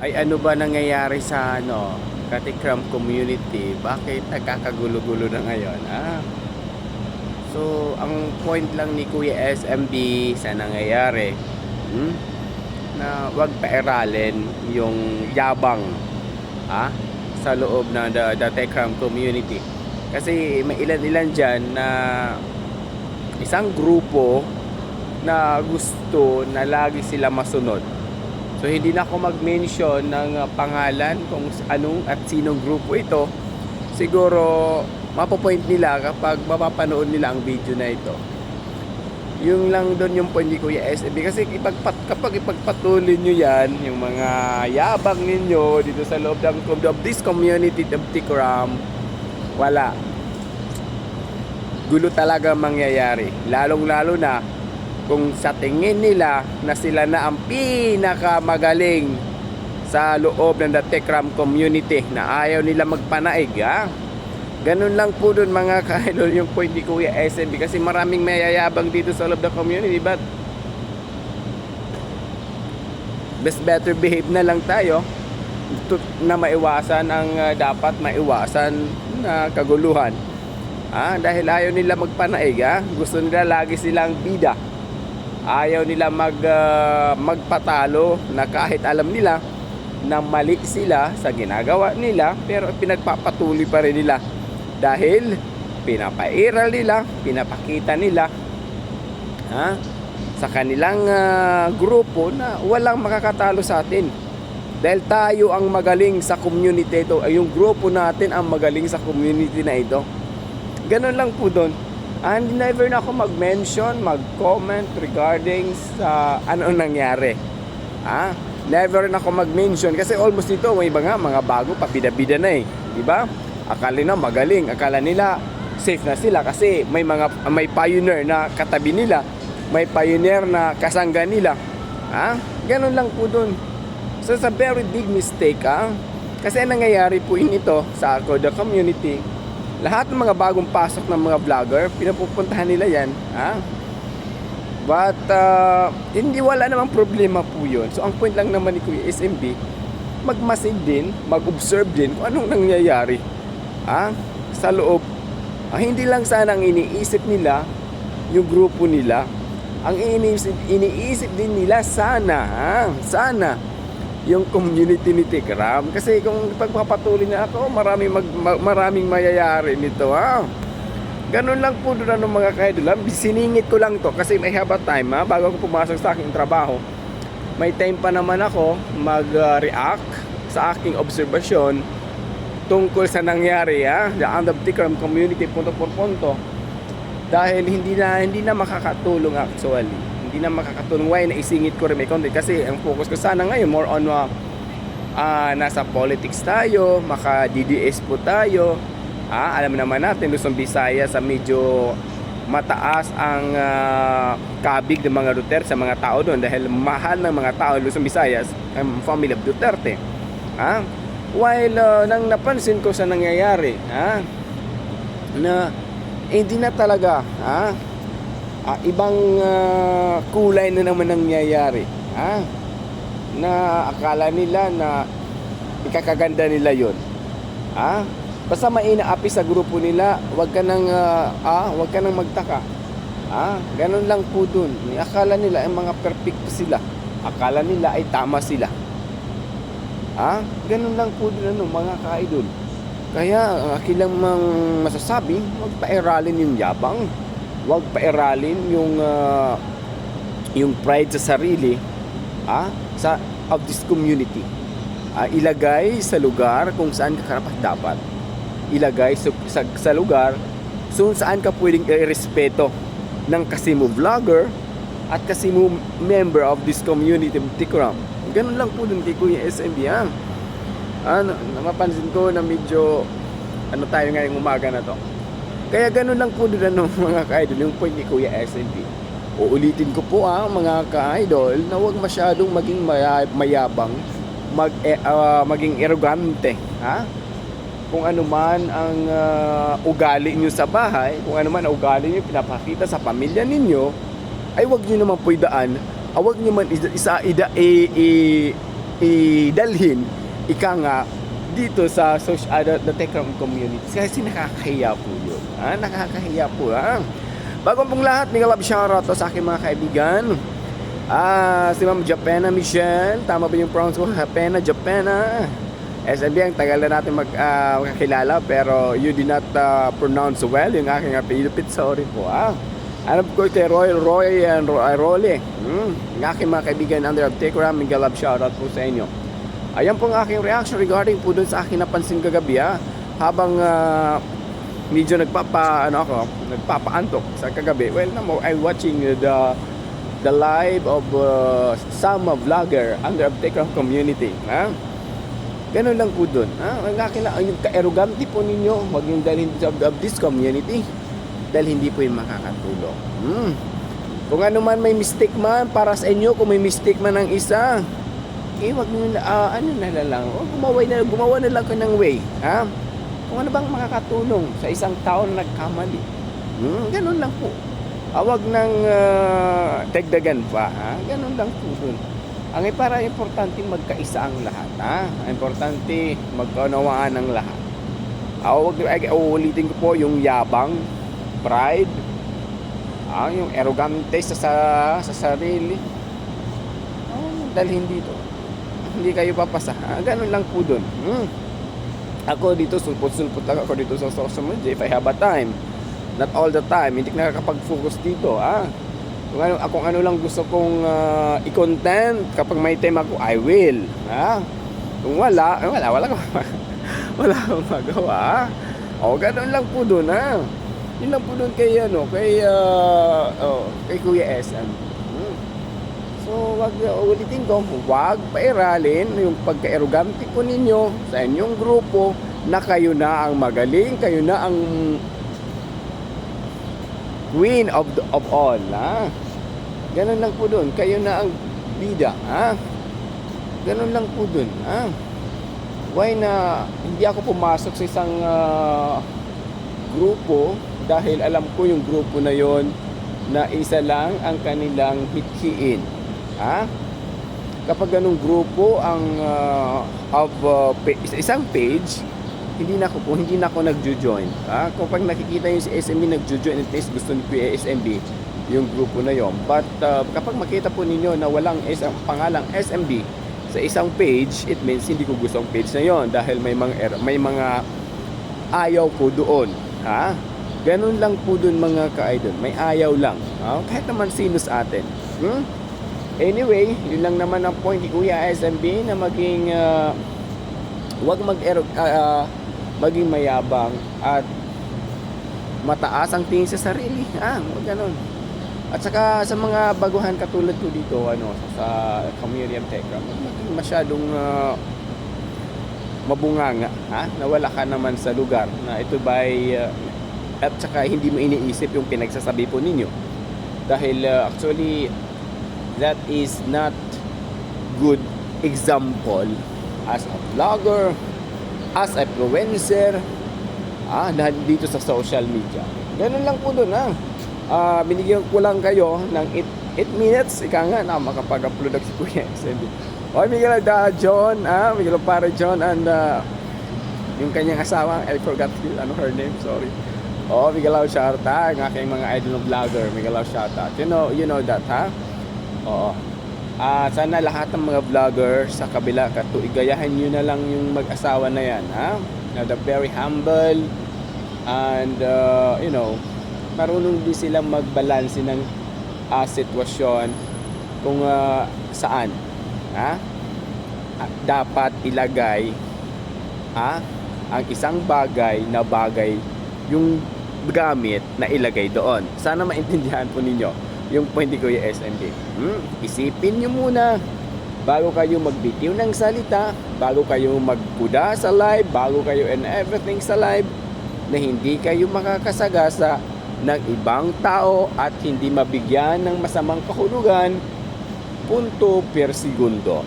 Ay ano ba nangyayari sa Katikram community? Bakit nagkakagulo-gulo na ngayon? So, ang point lang ni Kuya SMB sa nangyayari, hmm? Na wag pairalin yung yabang sa loob ng the Tekram community. Kasi may ilan-ilan dyan na isang grupo na gusto na lagi sila masunod. So hindi na ako mag-mention ng pangalan kung anong at sinong grupo ito. Siguro mapopoint nila kapag mapapanood nila ang video na ito. Yung lang doon yung point ni Kuya SMB. Kasi kapag ipagpatuloy nyo yan, yung mga yabang ninyo dito sa loob of this community of Tikram, wala. Gulo talaga mangyayari. Lalong-lalo na kung sa tingin nila na sila na ang pinakamagaling sa loob ng the Tekram community na ayaw nila magpanaig. Ganun lang po dun mga ka-idol yung point ni Kuya SMB kasi maraming mayayabang dito sa loob ng community, but best better behave na lang tayo na maiwasan ang dapat maiwasan na kaguluhan. Dahil ayaw nila magpanaig, gusto nila lagi silang bida. Ayaw nila magpatalo na kahit alam nila na mali sila sa ginagawa nila, pero pinagpapatuloy pa rin nila dahil pinapairal nila, pinapakita nila sa kanilang grupo na walang makakatalo sa atin. Dahil tayo ang magaling sa community ito, ay yung grupo natin ang magaling sa community na ito. Ganun lang po doon. And never na ako mag-mention, mag-comment regarding sa anong nangyari. Never na ako mag-mention kasi almost dito may mga bago pa bida-bida na di ba? Akala nila magaling, akala nila safe na sila kasi may pioneer na katabi nila, may pioneer na kasangga nila. Ganun lang po doon. So it's a very big mistake. Kasi ang nangyayari po ito sa the community, lahat ng mga bagong pasok ng mga vlogger, pinapupuntahan nila yan. But hindi, wala namang problema po yun. So ang point lang naman ni Kuya SMB, magmasid din, mag-observe din kung anong nangyayari sa loob. Hindi lang sana ang iniisip nila yung grupo nila, ang iniisip din nila sana yung community ni Tikram. Kasi kung pagpapatuloy na ako, maraming mayayari nito. Ganun lang po doon mga ka-idol. Siningit ko lang to kasi may haba time bago ako pumasok sa aking trabaho. May time pa naman ako mag-react sa aking obserbasyon tungkol sa nangyari the Tikram community punto por punto. Dahil hindi na makakatulong actually. Hindi na makakatulong. Why naisingit ko rin may content kasi ang focus ko sana ngayon more on nasa politics tayo, maka-DDS po tayo. Alam naman natin Luzon, Visayas sa medyo mataas ang kabig ng mga Duterte sa mga tao doon dahil mahal ng mga tao Luzon, Visayas ang family of Duterte. While nang napansin ko sa nangyayari na hindi na talaga ibang kulay na naman nangyayari na akala nila na ikakaganda nila yon. Basta mainaapi sa grupo nila, wag ka nang magtaka. Ganun lang po dun. Akala nila ay mga perfecto sila, akala nila ay tama sila. Ganun lang po dun mga ka-idol. Kaya akin lang masasabi, wag pairalin yung yabang, wag pairalin yung pride sa sarili of this community. Ilagay sa lugar kung saan ka karapat dapat. Ilagay sa lugar kung saan ka pwedeng irespeto ng kasimo vlogger at kasimo member of this community of Tikram. Ganun lang po dun kay Kuya SMB. Napansin ko na medyo tayo ngayong umaga na to. Kaya ganun lang po dun mga ka-idol yung point ni Kuya SMB. Uulitin ko po mga ka-idol na huwag masyadong maging mayabang, maging arrogante. Kung ano man ang ugali nyo sa bahay, kung ano man ang ugali nyo pinapakita sa pamilya ninyo, ay huwag nyo naman po idaan, huwag nyo man idalhin ika nga dito sa social, the Tekram community kasi nakakahiya po yun. Nakakahiya po. Bago pong lahat, mga love shoutout sa aking mga kaibigan. Si Ma'am Japena Michelle, tama ba yung pronounce ko? Japena. SMB, ang tagal na natin magkakilala pero you did not pronounce well yung aking apelido. Sorry po. Ano po kay Roy and Rolly. Yung aking mga kaibigan under of Tekram, mga love shoutout po sa inyo. Ayan po ang aking reaction regarding po dun sa aking napansin kagabi habang medyo nagpapaantok sa kagabi. Well, I'm watching the live of some vlogger under Tekram community. Ganun lang po dun. Ang aking yung ka-arrogante po ninyo, wag yung dalhin of this community dahil hindi po yung makakatulong. Kung ano man may mistake man para sa inyo, kung may mistake man ng isa, wag nyo gumawa na lang ko ng way. Kung ano bang makakatulong sa isang tao na nagkamali. Ganun lang po. Wag nang dagdagan pa. Ganun lang po dun. Ang para importante magkaisa ang lahat. Importante magkaunawaan ang lahat. Uulitin ko po yung yabang, pride, yung arrogante sa sarili. Dahil hindi kayo papasa. Ganun lang po dun. Ako dito, sulpot-sulpot lang ako dito sa social media if I have a time. Not all the time. Hindi nakakapag-focus dito. Kung ano lang gusto kong i-content, kapag may time ako, I will. Kung wala akong magawa. Ganun lang po dun. Yun lang po dun kay Kuya SM. So, ulitin ko, wag pairalin yung pagka-arrogante po ninyo sa inyong grupo na kayo na ang magaling, kayo na ang queen of all. Ganun lang po dun. Kayo na ang bida. Ganun lang po dun. Why na hindi ako pumasok sa isang grupo dahil alam ko yung grupo na yon na isa lang ang kanilang hithiin. Kapag ganung grupo ang isang page, hindi na ako nagjo-join. Kapag nakikita niyo si SMB nagjo-join, at least gusto ni Kuya SMB yung grupo na yon. But kapag makita po ninyo na walang pangalang SMB sa isang page, it means hindi ko gusto ang page na yon dahil may mga ayaw po doon. Ganun lang po doon mga ka-idol. May ayaw lang. Kahit naman sino sa atin. Anyway, yun lang naman ang point ni Kuya SMB na maging wag maging mayabang at mataas ang tingin sa sarili. Wag ganun. At saka sa mga baguhan katulad ko dito sa community of Tekram, maging masyadong mabunganga, nawala ka naman sa lugar na ito at saka hindi mo iniisip yung pinagsasabi po ninyo dahil actually that is not good example as a vlogger, as a influencer, dahil dito sa social media. Ganun lang po dun. Binigyan ko lang kayo ng 8 minutes ika nga na makapag-upload si Kuya SMB. Miguel John, Miguel Pare John and yung kanyang asawa, I forgot her name, sorry. Miguel shoutout, ang aking mga idol ng vlogger, Miguel shoutout. You know that, sana lahat ng mga vlogger sa kabila igayahan nyo na lang yung mag-asawa na yan, they're very humble and marunong din silang magbalanse ng sitwasyon kung saan dapat ilagay ang isang bagay yung gamit na ilagay doon. Sana maintindihan po ninyo yung point ni Kuya SMB. Isipin nyo muna bago kayo magbitiw ng salita, bago kayo magpuda sa live, bago kayo and everything sa live, na hindi kayo makakasagasa ng ibang tao at hindi mabigyan ng masamang kahulugan punto per segundo.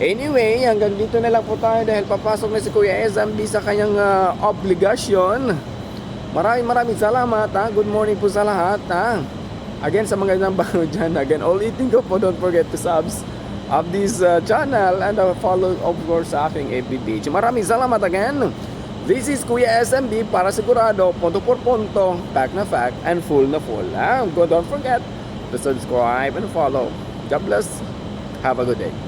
Anyway, hanggang dito na lang po tayo dahil papasok na si Kuya SMB sa kanyang obligasyon. Maraming salamat. Good morning po sa lahat. Again, sa mga nang bago dyan, again, all eating ko po, don't forget to of this channel and follow of course sa aking FB page. Maraming salamat again. This is Kuya SMB para sigurado, punto por punto, fact na fact, and full na full. Don't forget to subscribe and follow. God bless. Have a good day.